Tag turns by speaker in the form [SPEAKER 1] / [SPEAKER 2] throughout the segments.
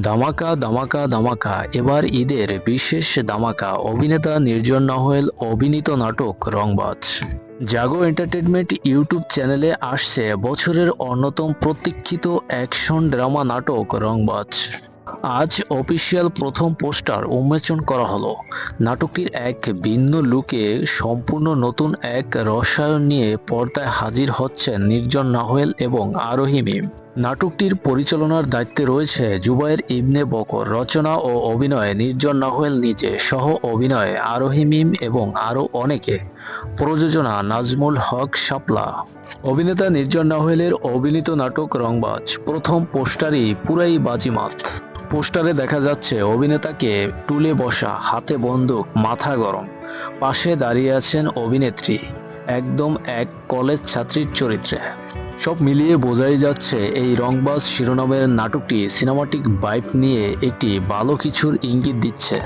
[SPEAKER 1] ধামাকা ধামাকা ধামাকা, এবার ঈদের বিশেষ ধামাকা। অভিনেতা নির্জন নাহয়েল অভিনীত নাটক রংবাজ জাগো এন্টারটেইনমেন্ট ইউটিউব চ্যানেলে আসছে বছরের অন্যতম প্রতীক্ষিত অ্যাকশন ড্রামা নাটক রংবাজ। আজ অফিসিয়াল প্রথম পোস্টার উন্মোচন করা হলো। নাটকটির এক ভিন্ন লুকে সম্পূর্ণ নতুন এক রসায়ন নিয়ে পর্দায় হাজির হচ্ছেন নির্জন নাহয়েল এবং আরোহী মিম। নাটকটির পরিচালনার দায়িত্বে রয়েছে জুবায়ের ইবনে বকর, রচনা ও অভিনয়ে নির্জন নাহয়েল নিজে, সহ অভিনয়ে আরোহী মিম এবং আরও অনেকে, প্রযোজনা নাজমুল হক শাপলা। অভিনেতা নির্জন নাহয়েলের অভিনীত নাটক রংবাজ প্রথম পোস্টারই পুরাই বাজিমাত। পোস্টারে দেখা যাচ্ছে অভিনেতাকে টুলে বসা, হাতে বন্দুক, মাথা গরম। পাশে দাঁড়িয়ে আছেন অভিনেত্রী, একদম এক কলেজ ছাত্রীর চরিত্রে। সব মিলিয়ে বোঝাই যাচ্ছে এই রংবাজ শিরোনামের নাটকটি সিনেমাটিক ভাইব নিয়ে একটি ভালো কিছুর ইঙ্গিত দিচ্ছে।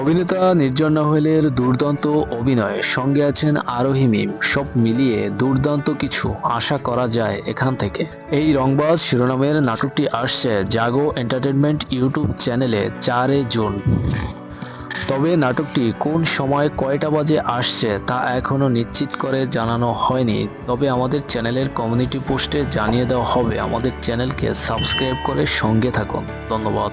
[SPEAKER 1] অভিনেতা নির্জন নাহয়েলের দুর্দান্ত অভিনয়, সঙ্গে আছেন আরোহী মিম, সব মিলিয়ে দুর্দান্ত কিছু আশা করা যায় এখান থেকে। এই রংবাজ শিরোনামের নাটকটি আসছে জাগো এন্টারটেইনমেন্ট ইউটিউব চ্যানেলে 4 জুন। তবে নাটকটি কোন সময় কয়টা বাজে আসছে তা এখনও নিশ্চিত করে জানানো হয়নি। তবে আমাদের চ্যানেলের কমিউনিটি পোস্টে জানিয়ে দেওয়া হবে। আমাদের চ্যানেলকে সাবস্ক্রাইব করে সঙ্গে থাকুন। ধন্যবাদ।